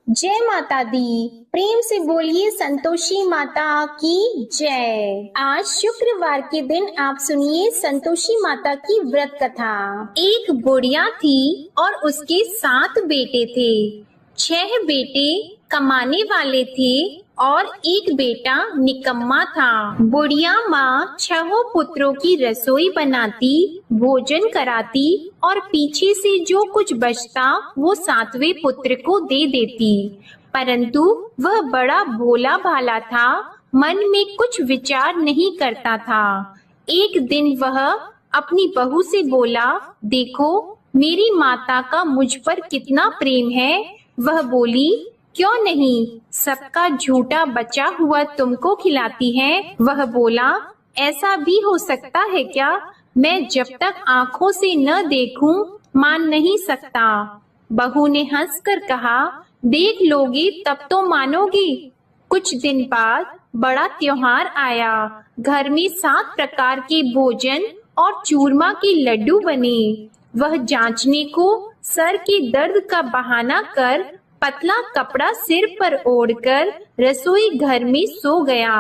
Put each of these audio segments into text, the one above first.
जय माता दी। प्रेम से बोलिए संतोषी माता की जय। आज शुक्रवार के दिन आप सुनिए संतोषी माता की व्रत कथा। एक बुढ़िया थी और उसके 7 बेटे थे। 6 बेटे कमाने वाले थे और एक बेटा निकम्मा था। बुढ़िया माँ 6 पुत्रों की रसोई बनाती, भोजन कराती और पीछे से जो कुछ बचता वो 7वें पुत्र को दे देती। परंतु वह बड़ा भोला भाला था, मन में कुछ विचार नहीं करता था। एक दिन वह अपनी बहू से बोला, देखो मेरी माता का मुझ पर कितना प्रेम है। वह बोली, क्यों नहीं, सबका झूठा बचा हुआ तुमको खिलाती है। वह बोला, ऐसा भी हो सकता है क्या? मैं जब तक आंखों से न देखूं मान नहीं सकता। बहू ने हंसकर कहा, देख लोगी तब तो मानोगी। कुछ दिन बाद बड़ा त्योहार आया। घर में 7 प्रकार के भोजन और चूरमा के लड्डू बने। वह जांचने को सर के दर्द का बहाना कर पतला कपड़ा सिर पर ओढ़कर रसोई घर में सो गया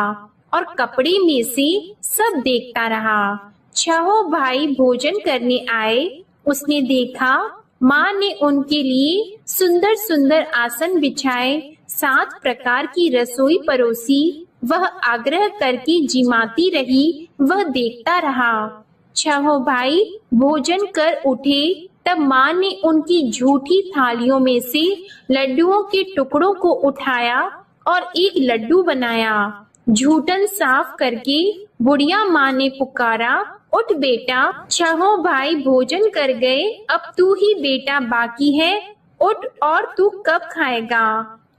और कपड़े में से सब देखता रहा। 6 भाई भोजन करने आए। उसने देखा माँ ने उनके लिए सुंदर सुंदर आसन बिछाए, 7 प्रकार की रसोई परोसी। वह आग्रह करके जिमाती रही, वह देखता रहा। 6 भाई भोजन कर उठे तब माँ ने उनकी झूठी थालियों में से लड्डुओं के टुकड़ों को उठाया और एक लड्डू बनाया। झूठन साफ करके बुढ़िया माँ ने पुकारा, उठ बेटा, 6 भाई भोजन कर गए, अब तू ही बेटा बाकी है, उठ और तू कब खाएगा?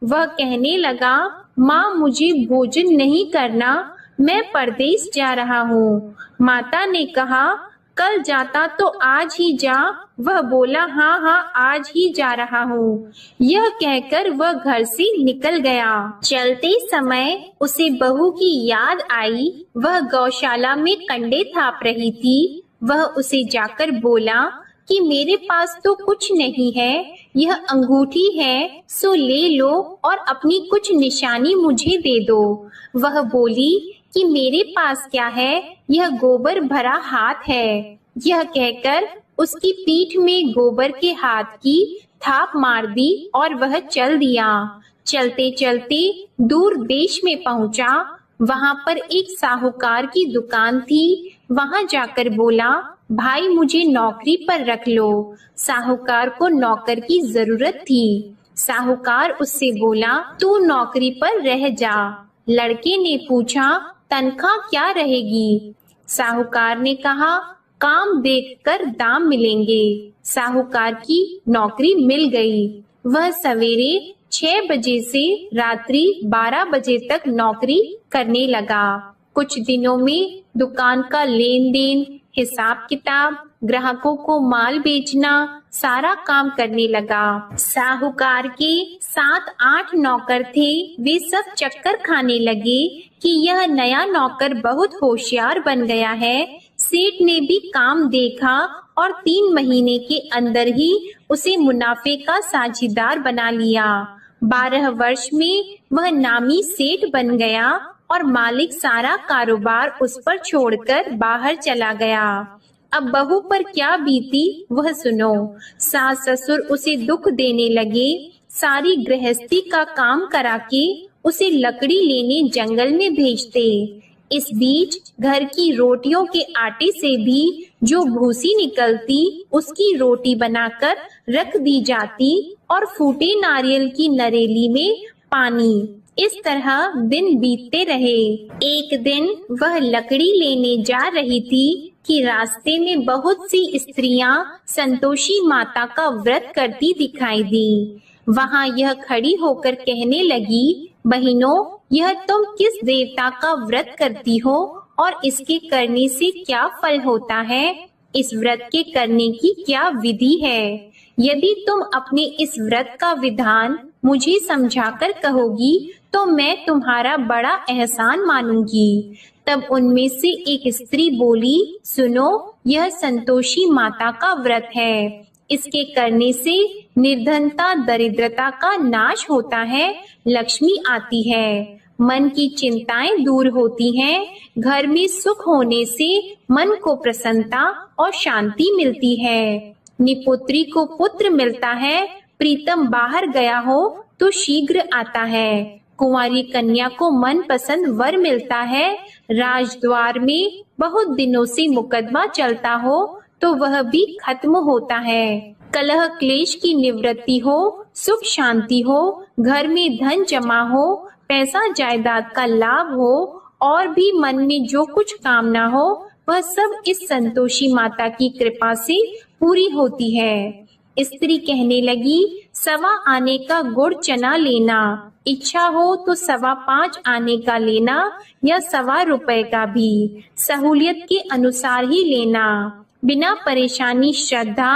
वह कहने लगा, माँ मुझे भोजन नहीं करना, मैं परदेश जा रहा हूँ। माता ने कहा, कल जाता तो आज ही जा। वह बोला, हाँ हाँ आज ही जा रहा हूँ। यह कहकर वह घर से निकल गया। चलते समय उसे बहू की याद आई। वह गौशाला में कंडे थाप रही थी। वह उसे जाकर बोला कि मेरे पास तो कुछ नहीं है, यह अंगूठी है, सो ले लो और अपनी कुछ निशानी मुझे दे दो। वह बोली कि मेरे पास क्या है, यह गोबर भरा हाथ है। यह कहकर उसकी पीठ में गोबर के हाथ की थाप मार दी और वह चल दिया। चलते चलते दूर देश में पहुंचा। वहां पर एक साहूकार की दुकान थी। वहां जाकर बोला, भाई मुझे नौकरी पर रख लो। साहूकार को नौकर की जरूरत थी। साहूकार उससे बोला, तू नौकरी पर रह जा। लड़के ने पूछा, तनख्वाह क्या रहेगी? साहूकार ने कहा, काम देखकर दाम मिलेंगे। साहूकार की नौकरी मिल गई। वह सवेरे 6 बजे से रात्रि 12 बजे तक नौकरी करने लगा। कुछ दिनों में दुकान का लेन देन, हिसाब किताब, ग्राहकों को माल बेचना, सारा काम करने लगा। साहूकार के 7-8 नौकर थे। वे सब चक्कर खाने लगे कि यह नया नौकर बहुत होशियार बन गया है। सेठ ने भी काम देखा और 3 महीने के अंदर ही उसे मुनाफे का साझीदार बना लिया। 12 वर्ष में वह नामी सेठ बन गया और मालिक सारा कारोबार उस पर छोड़कर बाहर चला गया। अब बहू पर क्या बीती वह सुनो। सास ससुर उसे दुख देने लगे। सारी गृहस्थी का काम करा के उसे लकड़ी लेने जंगल में भेजते। इस बीच घर की रोटियों के आटे से भी जो भूसी निकलती उसकी रोटी बनाकर रख दी जाती और फूटे नारियल की नरेली में पानी। इस तरह दिन बीतते रहे। एक दिन वह लकड़ी लेने जा रही थी कि रास्ते में बहुत सी स्त्रियां संतोषी माता का व्रत करती दिखाई दी। वहां यह खड़ी होकर कहने लगी, बहनों, यह तुम किस देवता का व्रत करती हो और इसके करने से क्या फल होता है? इस व्रत के करने की क्या विधि है? यदि तुम अपने इस व्रत का विधान मुझे समझाकर कहोगी तो मैं तुम्हारा बड़ा एहसान मानूंगी। तब उनमें से एक स्त्री बोली, सुनो, यह संतोषी माता का व्रत है। इसके करने से निर्धनता दरिद्रता का नाश होता है, लक्ष्मी आती है। मन की चिंताएं दूर होती हैं, घर में सुख होने से मन को प्रसन्नता और शांति मिलती है। निपुत्री को पुत्र मिलता है, प्रीतम बाहर गया हो तो शीघ्र आता है। कुंवारी कन्या को मनपसंद वर मिलता है। राजद्वार में बहुत दिनों से मुकदमा चलता हो तो वह भी खत्म होता है। कलह क्लेश की निवृत्ति हो, सुख शांति हो, घर में धन जमा हो, पैसा जायदाद का लाभ हो और भी मन में जो कुछ कामना हो वह सब इस संतोषी माता की कृपा से पूरी होती है। स्त्री कहने लगी, 1.25 आने का गुड़ चना लेना, इच्छा हो तो 5.25 आने का लेना या 1.25 रुपए का भी, सहूलियत के अनुसार ही लेना। बिना परेशानी श्रद्धा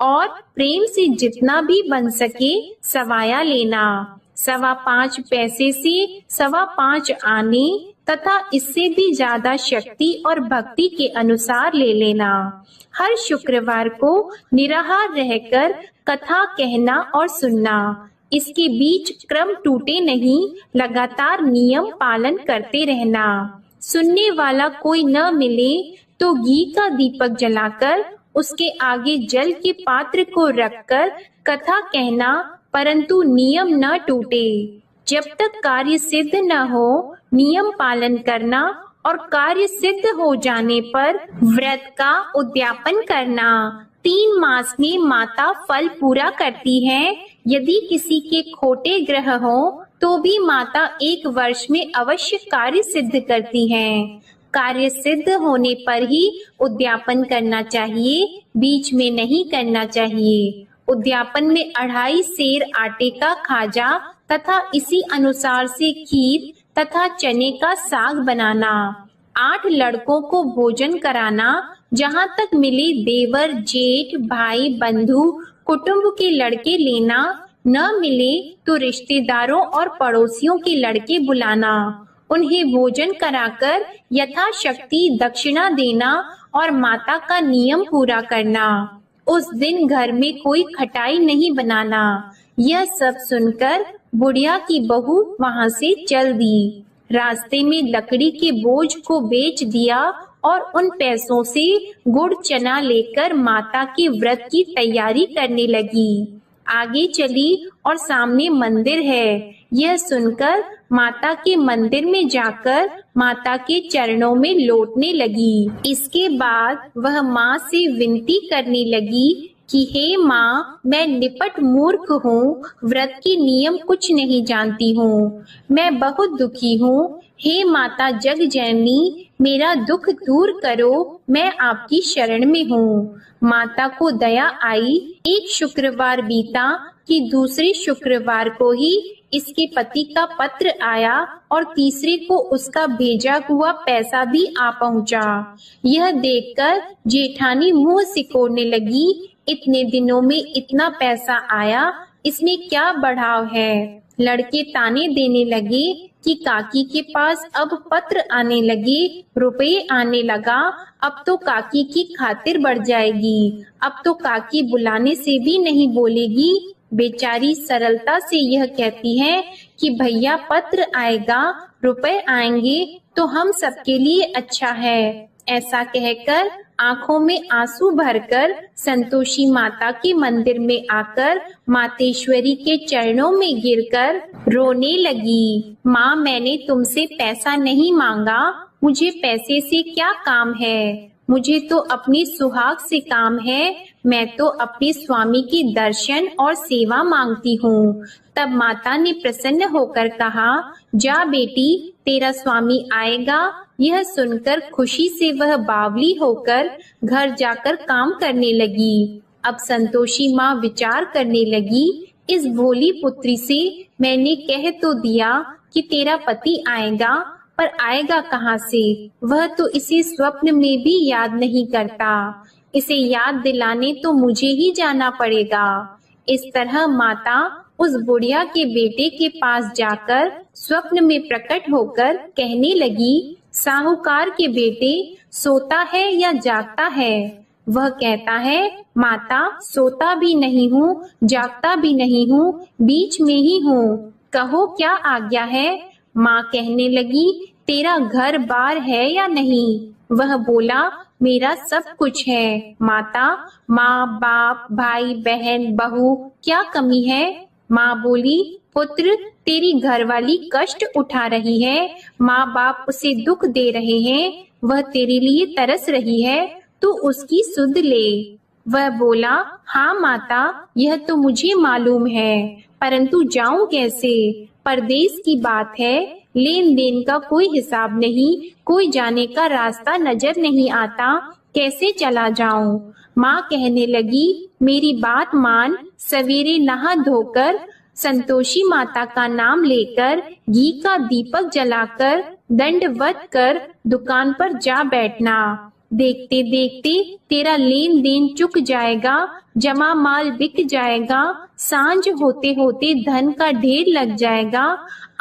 और प्रेम से जितना भी बन सके सवाया लेना। 5.25 पैसे से 5.25 आने तथा इससे भी ज्यादा शक्ति और भक्ति के अनुसार ले लेना। हर शुक्रवार को निराहार रहकर कथा कहना और सुनना। इसके बीच क्रम टूटे नहीं, लगातार नियम पालन करते रहना। सुनने वाला कोई न मिले तो घी का दीपक जलाकर उसके आगे जल के पात्र को रखकर कथा कहना, परंतु नियम न टूटे। जब तक कार्य सिद्ध न हो नियम पालन करना और कार्य सिद्ध हो जाने पर व्रत का उद्यापन करना। 3 मास में माता फल पूरा करती है। यदि किसी के खोटे ग्रह हो तो भी माता 1 वर्ष में अवश्य कार्य सिद्ध करती हैं। कार्य सिद्ध होने पर ही उद्यापन करना चाहिए, बीच में नहीं करना चाहिए। उद्यापन में 2.5 सेर आटे का खाजा तथा इसी अनुसार से खीर तथा चने का साग बनाना। 8 लड़कों को भोजन कराना। जहाँ तक मिले देवर, जेठ, भाई, बंधु, कुटुंब के लड़के लेना। न मिले तो रिश्तेदारों और पड़ोसियों के लड़के बुलाना। उन्हें भोजन कराकर यथाशक्ति दक्षिणा देना और माता का नियम पूरा करना। उस दिन घर में कोई खटाई नहीं बनाना। यह सब सुनकर बुढ़िया की बहू वहां से चल दी। रास्ते में लकड़ी के बोझ को बेच दिया और उन पैसों से गुड़ चना लेकर माता के व्रत की तैयारी करने लगी। आगे चली और सामने मंदिर है। यह सुनकर माता के मंदिर में जाकर माता के चरणों में लौटने लगी। इसके बाद वह माँ से विनती करने लगी कि हे माँ, मैं निपट मूर्ख हूँ, व्रत के नियम कुछ नहीं जानती हूँ, मैं बहुत दुखी हूँ। हे माता जग जननी, मेरा दुख दूर करो, मैं आपकी शरण में हूँ। माता को दया आई। एक शुक्रवार बीता कि दूसरे शुक्रवार को ही इसके पति का पत्र आया और तीसरे को उसका भेजा हुआ पैसा भी आ पहुँचा। यह देखकर जेठानी मुंह सिकोड़ने लगी। इतने दिनों में इतना पैसा आया, इसमें क्या बढ़ाव है। लड़के ताने देने लगे कि काकी के पास अब पत्र आने लगे, रुपए आने लगा, अब तो काकी की खातिर बढ़ जाएगी, अब तो काकी बुलाने से भी नहीं बोलेगी। बेचारी सरलता से यह कहती है कि भैया पत्र आएगा, रुपए आएंगे तो हम सबके लिए अच्छा है। ऐसा कहकर आंखों में आंसू भरकर संतोषी माता के मंदिर में आकर मातेश्वरी के चरणों में गिरकर रोने लगी। माँ, मैंने तुमसे पैसा नहीं मांगा, मुझे पैसे से क्या काम है, मुझे तो अपनी सुहाग से काम है, मैं तो अपने स्वामी की दर्शन और सेवा मांगती हूँ। तब माता ने प्रसन्न होकर कहा, जा बेटी, तेरा स्वामी आएगा। यह सुनकर खुशी से वह बावली होकर घर जाकर काम करने लगी। अब संतोषी माँ विचार करने लगी, इस भोली पुत्री से मैंने कह तो दिया कि तेरा पति आएगा, पर आएगा कहाँ से? वह तो इसे स्वप्न में भी याद नहीं करता। इसे याद दिलाने तो मुझे ही जाना पड़ेगा। इस तरह माता उस बुढ़िया के बेटे के पास जाकर स्वप्न में प्रकट होकर कहने लगी, साहूकार के बेटे, सोता है या जागता है? वह कहता है, माता सोता भी नहीं हूँ, जागता भी नहीं हूँ, बीच में ही हूँ, कहो क्या आज्ञा है। माँ कहने लगी, तेरा घर बार है या नहीं? वह बोला, मेरा सब कुछ है माता, माँ बाप भाई बहन बहू क्या कमी है? माँ बोली, पुत्र तेरी घरवाली कष्ट उठा रही है, माँ बाप उसे दुख दे रहे हैं, वह तेरे लिए तरस रही है, तू उसकी सुध ले। वह बोला, हाँ माता, यह तो मुझे मालूम है, परंतु जाऊं कैसे? परदेश की बात है, लेन देन का कोई हिसाब नहीं, कोई जाने का रास्ता नजर नहीं आता, कैसे चला जाऊं? माँ कहने लगी, मेरी बात मान, सवेरे नहा धोकर संतोषी माता का नाम लेकर घी का दीपक जलाकर दंडवत कर दुकान पर जा बैठना। देखते देखते तेरा लेन देन चुक जाएगा, जमा माल बिक जाएगा, सांझ होते होते धन का ढेर लग जाएगा।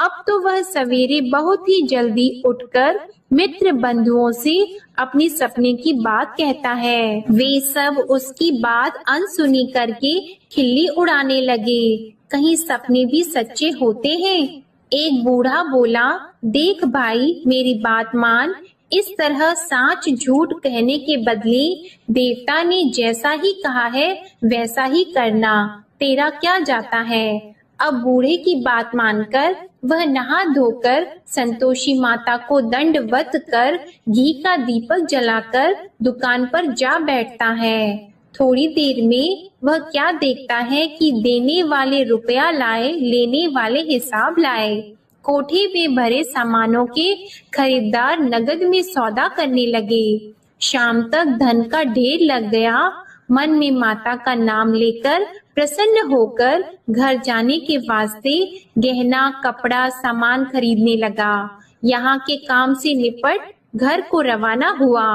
अब तो वह सवेरे बहुत ही जल्दी उठकर मित्र बंधुओं से अपनी सपने की बात कहता है। वे सब उसकी बात अनसुनी करके खिल्ली उड़ाने लगे। कहीं सपने भी सच्चे होते हैं? एक बूढ़ा बोला, देख भाई मेरी बात मान, इस तरह साच झूठ कहने के बदले देवता ने जैसा ही कहा है वैसा ही करना, तेरा क्या जाता है। अब बूढ़े की बात मानकर वह नहा धोकर संतोषी माता को दंडवत कर घी का दीपक जलाकर दुकान पर जा बैठता है। थोड़ी देर में वह क्या देखता है कि देने वाले रुपया लाए, लेने वाले हिसाब लाए। कोठे में भरे सामानों के खरीदार नगद में सौदा करने लगे। शाम तक धन का ढेर लग गया। मन में माता का नाम लेकर प्रसन्न होकर घर जाने के वास्ते गहना कपड़ा सामान खरीदने लगा। यहाँ के काम से निपट घर को रवाना हुआ।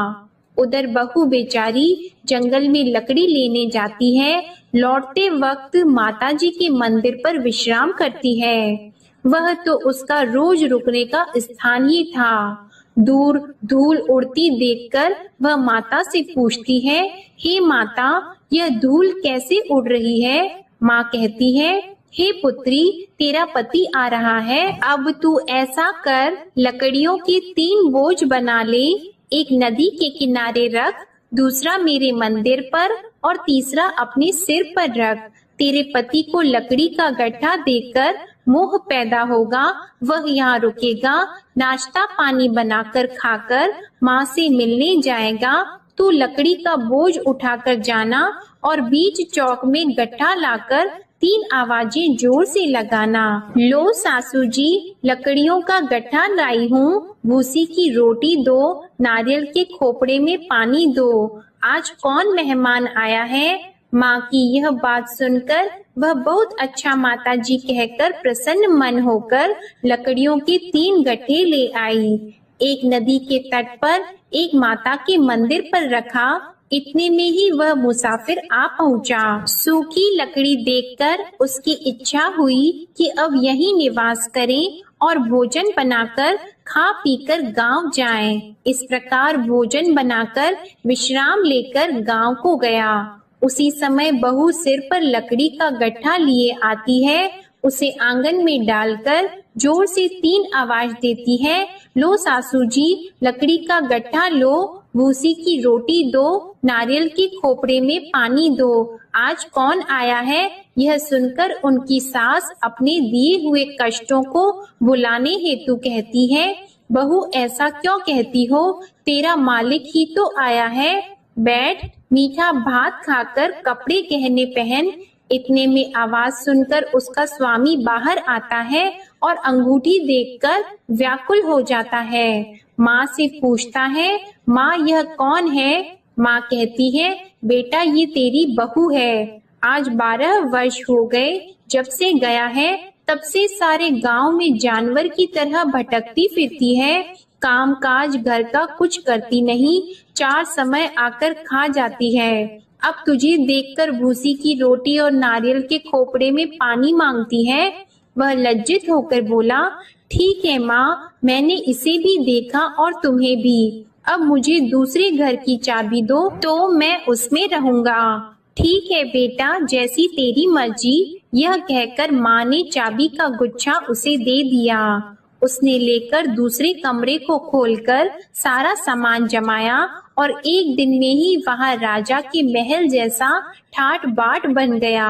उधर बहू बेचारी जंगल में लकड़ी लेने जाती है। लौटते वक्त माताजी के मंदिर पर विश्राम करती है। वह तो उसका रोज रुकने का स्थान ही था। दूर धूल उड़ती देखकर वह माता से पूछती है, हे माता, यह धूल कैसे उड़ रही है? माँ कहती है, हे पुत्री, तेरा पति आ रहा है, अब तू ऐसा कर, लकड़ियों के 3 बोझ बना ले, एक नदी के किनारे रख, दूसरा मेरे मंदिर पर और तीसरा अपने सिर पर रख। तेरे पति को लकड़ी का गट्ठा देकर मोह पैदा होगा, वह यहाँ रुकेगा, नाश्ता पानी बनाकर खाकर माँ से मिलने जाएगा। तू लकड़ी का बोझ उठाकर जाना और बीच चौक में गट्ठा लाकर 3 आवाजें जोर से लगाना। लो सासू जी, लकड़ियों का गट्ठा लाई हूँ, भूसी की रोटी दो, नारियल के खोपड़े में पानी दो, आज कौन मेहमान आया है? माँ की यह बात सुनकर वह बहुत अच्छा माता जी कहकर प्रसन्न मन होकर लकड़ियों के 3 गट्ठे ले आई। एक नदी के तट पर एक माता के मंदिर पर रखा। इतने में ही वह मुसाफिर आ पहुंचा। सूखी लकड़ी देखकर उसकी इच्छा हुई कि अब यहीं निवास करें और भोजन बनाकर खा पीकर गांव जाएं। इस प्रकार भोजन बनाकर विश्राम लेकर गांव को गया। उसी समय बहू सिर पर लकड़ी का गट्ठा लिए आती है। उसे आंगन में डालकर जोर से 3 आवाज देती है, लो सासू जी, लकड़ी का गट्ठा लो, भूसी की रोटी दो, नारियल के खोपड़े में पानी दो, आज कौन आया है? यह सुनकर उनकी सास अपने दिए हुए कष्टों को भुलाने हेतु कहती है, बहू ऐसा क्यों कहती हो? तेरा मालिक ही तो आया है, बैठ, मीठा भात खाकर कपड़े गहने पहन। इतने में आवाज सुनकर उसका स्वामी बाहर आता है और अंगूठी देखकर व्याकुल हो जाता है। माँ से पूछता है, माँ यह कौन है? माँ कहती है, बेटा ये तेरी बहू है। आज 12 वर्ष हो गए जब से गया है, तब से सारे गांव में जानवर की तरह भटकती फिरती है। काम काज घर का कुछ करती नहीं, 4 समय आकर खा जाती है। अब तुझे देखकर भूसी की रोटी और नारियल के खोपड़े में पानी मांगती है। वह लज्जित होकर बोला, ठीक है माँ, मैंने इसे भी देखा और तुम्हें भी। अब मुझे दूसरे घर की चाबी दो तो मैं उसमें रहूंगा। ठीक है बेटा, जैसी तेरी मर्जी। यह कहकर माँ ने चाबी का गुच्छा उसे दे दिया। उसने लेकर दूसरे कमरे को खोलकर सारा सामान जमाया और एक दिन में ही वहां राजा के महल जैसा ठाट बाट बन गया।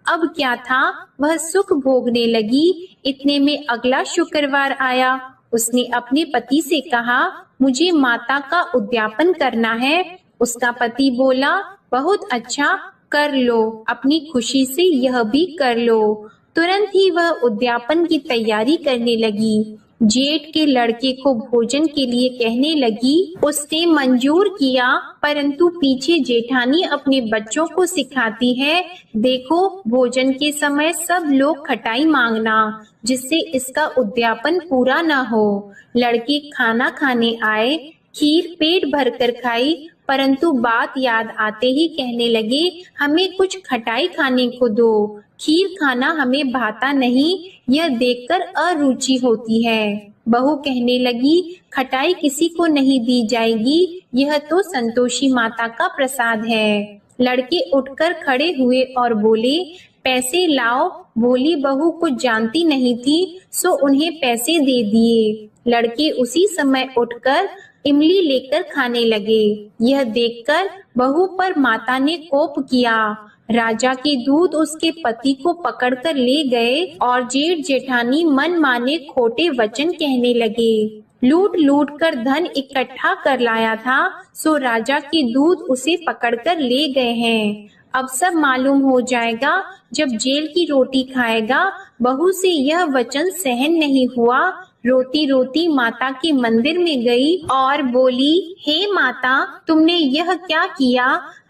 अब क्या था, वह सुख भोगने लगी। इतने में अगला शुक्रवार आया। उसने अपने पति से कहा, मुझे माता का उद्यापन करना है। उसका पति बोला, बहुत अच्छा, कर लो, अपनी खुशी से यह भी कर लो। तुरंत ही वह उद्यापन की तैयारी करने लगी। जेठ के लड़के को भोजन के लिए कहने लगी। उसने मंजूर किया, परंतु पीछे जेठानी अपने बच्चों को सिखाती है, देखो भोजन के समय सब लोग खटाई मांगना, जिससे इसका उद्यापन पूरा न हो। लड़के खाना खाने आए, खीर पेट भरकर खाई, परंतु बात याद आते ही कहने लगे, हमें कुछ खटाई खाने को दो, खीर खाना हमें भाता नहीं, यह देखकर अरुचि होती है। बहू कहने लगी, खटाई किसी को नहीं दी जाएगी, यह तो संतोषी माता का प्रसाद है। लड़के उठकर खड़े हुए और बोले, पैसे लाओ। भोली बहू कुछ जानती नहीं थी, सो उन्हें पैसे दे दिए। लड़के उसी समय उठकर इमली लेकर खाने लगे। यह देखकर बहू पर माता ने कोप किया। राजा के दूत उसके पति को पकड़कर ले गए और जेठ जेठानी मन माने खोटे वचन कहने लगे। लूट लूट कर धन इकट्ठा कर लाया था, सो राजा के दूत उसे पकड़कर ले गए हैं। अब सब मालूम हो जाएगा जब जेल की रोटी खाएगा। बहू से यह वचन सहन नहीं हुआ। रोती रोती माता के मंदिर में गई और बोली, हे माता, तुमने यह क्या किया?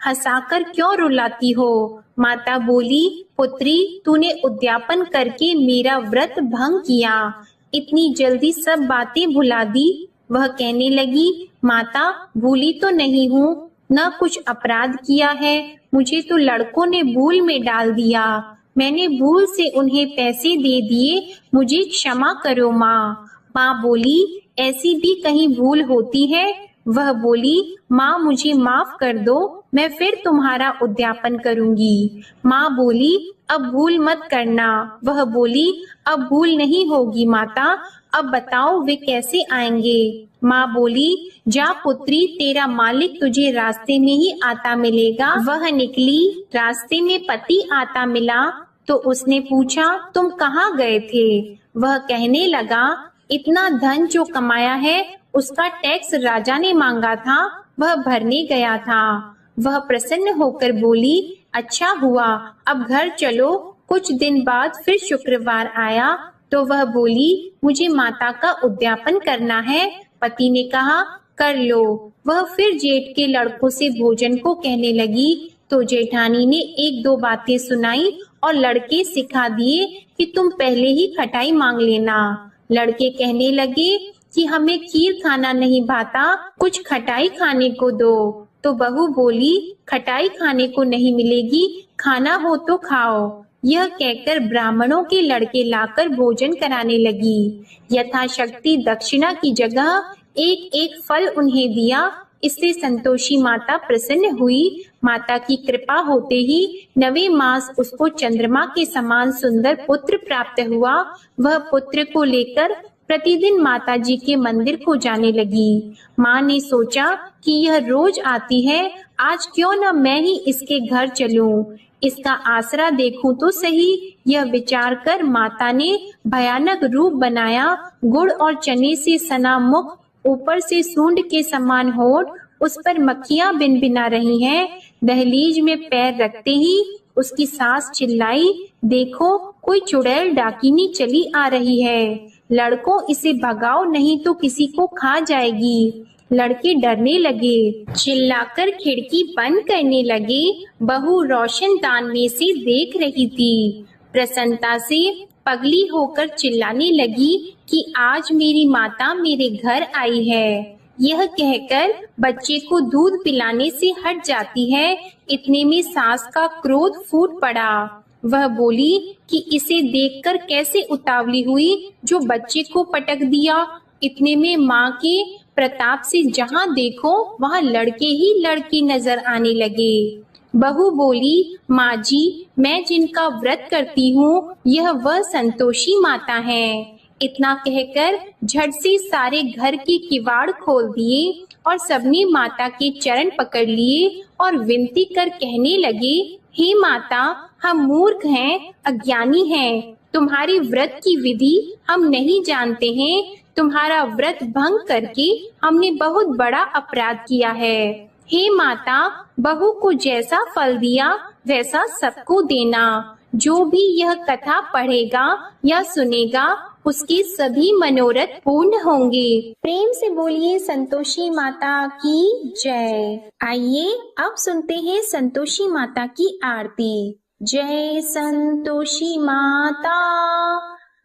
हंसाकर क्यों रुलाती हो? माता बोली, पुत्री, तूने उद्यापन करके मेरा व्रत भंग किया, इतनी जल्दी सब बातें भुला दी। वह कहने लगी, माता, भूली तो नहीं हूँ, न कुछ अपराध किया है, मुझे तो लड़कों ने भूल में डाल दिया, मैंने भूल से उन्हें पैसे दे दिए, मुझे क्षमा करो माँ। माँ बोली, ऐसी भी कहीं भूल होती है? वह बोली, माँ मुझे माफ कर दो, मैं फिर तुम्हारा उद्यापन करूंगी। माँ बोली, अब भूल मत करना। वह बोली, अब भूल नहीं होगी माता, अब बताओ वे कैसे आएंगे? माँ बोली, जा पुत्री, तेरा मालिक तुझे रास्ते में ही आता मिलेगा। वह निकली, रास्ते में पति आता मिला तो उसने पूछा, तुम कहाँ गए थे? वह कहने लगा, इतना धन जो कमाया है उसका टैक्स राजा ने मांगा था, वह भरने गया था। वह प्रसन्न होकर बोली, अच्छा हुआ, अब घर चलो। कुछ दिन बाद फिर शुक्रवार आया तो वह बोली, मुझे माता का उद्यापन करना है। पति ने कहा, कर लो। वह फिर जेठ के लड़कों से भोजन को कहने लगी तो जेठानी ने एक दो बातें सुनाई और लड़के सिखा दिए कि तुम पहले ही खटाई मांग लेना। लड़के कहने लगे कि हमें खीर खाना नहीं भाता, कुछ खटाई खाने को दो। तो बहू बोली, खटाई खाने को नहीं मिलेगी, खाना हो तो खाओ। यह कहकर ब्राह्मणों के लड़के लाकर भोजन कराने लगी। यथाशक्ति दक्षिणा की जगह एक एक फल उन्हें दिया। इससे संतोषी माता प्रसन्न हुई। माता की कृपा होते ही 9वें मास उसको चंद्रमा के समान सुंदर पुत्र प्राप्त हुआ। वह पुत्र को लेकर प्रतिदिन माता जी के मंदिर को जाने लगी। माँ ने सोचा कि यह रोज आती है, आज क्यों न मैं ही इसके घर चलूं, इसका आसरा देखूं तो सही। यह विचार कर माता ने भयानक रूप बनाया। गुड़ और चने से सना मुख, ऊपर से सूंड के समान होठ, उस पर मक्खियां भिनभिना रही हैं। दहलीज में पैर रखते ही उसकी सास चिल्लाई, देखो कोई चुड़ैल डाकिनी चली आ रही है, लड़कों इसे भगाओ नहीं तो किसी को खा जाएगी। लड़के डरने लगे, चिल्लाकर खिड़की बंद करने लगे। बहू रोशनदान में से देख रही थी। प्रसन्नता से पगली होकर चिल्लाने लगी कि आज मेरी माता मेरे घर आई है। यह कहकर बच्चे को दूध पिलाने से हट जाती है। इतने में सास का क्रोध फूट पड़ा। वह बोली कि इसे देखकर कैसे उतावली हुई जो बच्चे को पटक दिया। इतने में माँ के प्रताप से जहाँ देखो वहाँ लड़के ही लड़की नजर आने लगे। बहू बोली, माँ जी, मैं जिनका व्रत करती हूँ यह वह संतोषी माता है। इतना कहकर झट से सारे घर के किवाड़ खोल दिए और सबने माता के चरण पकड़ लिए और विनती कर कहने लगे, हे माता, हम मूर्ख हैं, अज्ञानी हैं, तुम्हारे व्रत की विधि हम नहीं जानते हैं। तुम्हारा व्रत भंग करके हमने बहुत बड़ा अपराध किया है। हे माता, बहू को जैसा फल दिया वैसा सबको देना। जो भी यह कथा पढ़ेगा या सुनेगा उसके सभी मनोरथ पूर्ण होंगे। प्रेम से बोलिए संतोषी माता की जय। आइए अब सुनते हैं संतोषी माता की आरती। जय संतोषी माता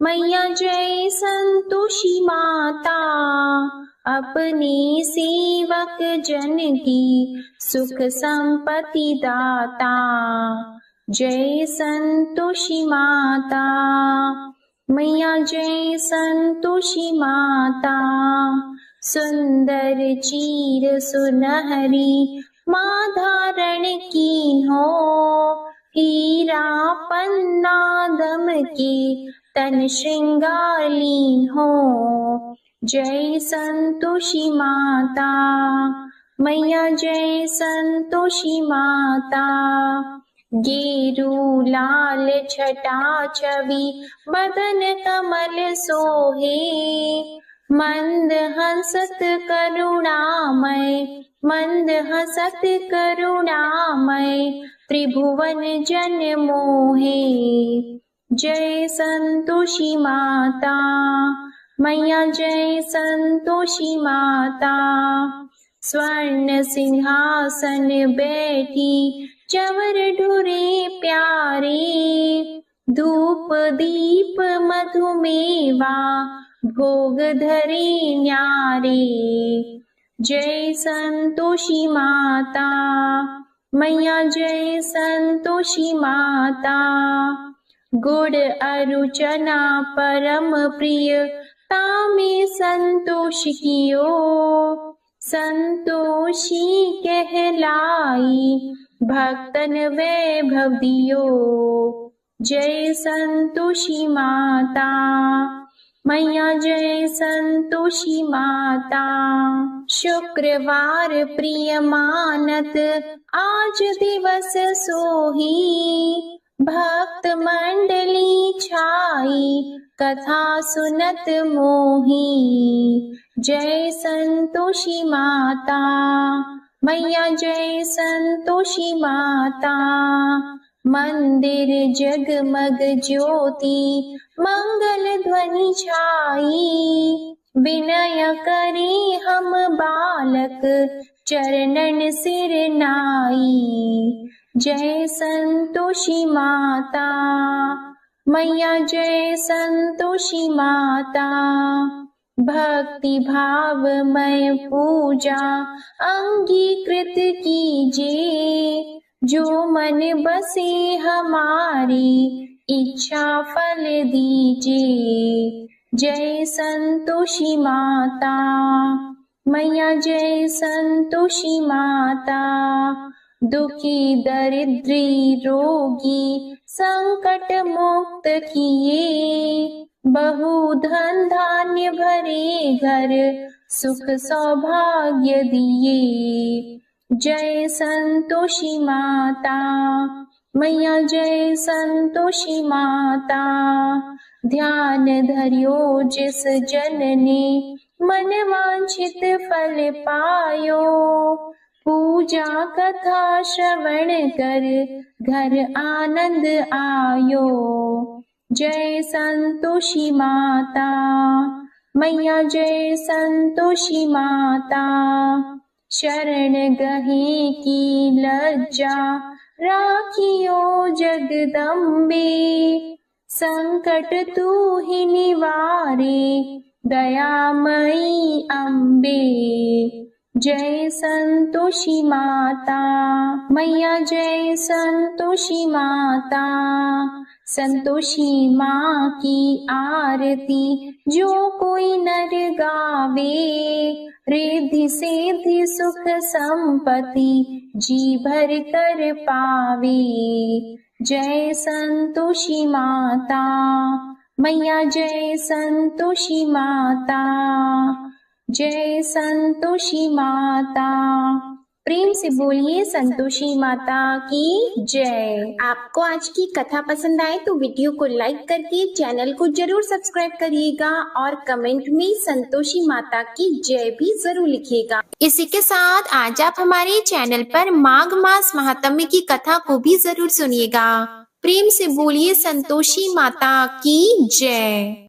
मैया, जय संतोषी माता, अपने सेवक जन की सुख संपत्ति दाता। जय संतोषी माता मैया, जय संतोषी माता, सुंदर चीर सुनहरी माँ धारण की हो, हीरा पन्ना दम के तन श्रृंगार लीन हो। जय संतोषी माता मैया, जय संतोषी माता, गेरू लाल छटा छवि बदन कमल सोहे, मंद हंसत करुणामय, मंद हंसत करुणामय, त्रिभुवन जन मोहे। जय संतोषी माता मैया, जय संतोषी माता, स्वर्ण सिंहासन बैठी चवर ढुरे प्यारे, धूप दीप मधुमेवा भोग धरे न्यारे। जय संतोषी माता मैया, जय संतोषी माता, गुड़ अरु चना परम प्रिय तामे संतोष कियो, संतोषी कहलाई भक्तन वैभव दियो। जय संतोषी माता मैया, जय संतोषी माता, शुक्रवार प्रिय मानत आज दिवस सोही, भक्त मंडली छाई कथा सुनत मोही। जय संतोषी माता मैया, जय संतोषी माता, मंदिर जगमग ज्योति मंगल ध्वनि छाई, विनय करे हम बालक चरणन सिर नाई। जय संतोषी माता मैया, जय संतोषी माता, भक्ति भावमय पूजा अंगीकृत कीजिए, जो मन बसे हमारी इच्छा फल दीजिए। जय संतोषी माता मैया, जय संतोषी माता, दुखी दरिद्री रोगी संकट मुक्त किए, बहु धन धान्य भरे घर सुख सौभाग्य दिए। जय संतोषी माता मैया, जय संतोषी माता, ध्यान धरियो जिस जन ने मन वांछित फल पायो, पूजा कथा श्रवण कर घर आनंद आयो। जय संतोषी माता मैया, जय संतोषी माता, शरण गहे की लज्जा राखियो जगदम्बे, संकट तू ही निवारे दयामयी अम्बे। जय संतोषी माता मैया, जय संतोषी माता, संतोषी माँ की आरती जो कोई नर गावे, रिद्धि सिद्धि सुख संपत्ति जी भर कर पावे। जय संतोषी माता मैया, जय संतोषी माता, जय संतोषी माता। प्रेम से बोलिए संतोषी माता की जय। आपको आज की कथा पसंद आए तो वीडियो को लाइक करके चैनल को जरूर सब्सक्राइब करिएगा और कमेंट में संतोषी माता की जय भी जरूर लिखिएगा। इसी के साथ आज आप हमारे चैनल पर माघ मास महात्म्य की कथा को भी जरूर सुनिएगा। प्रेम से बोलिए संतोषी माता की जय।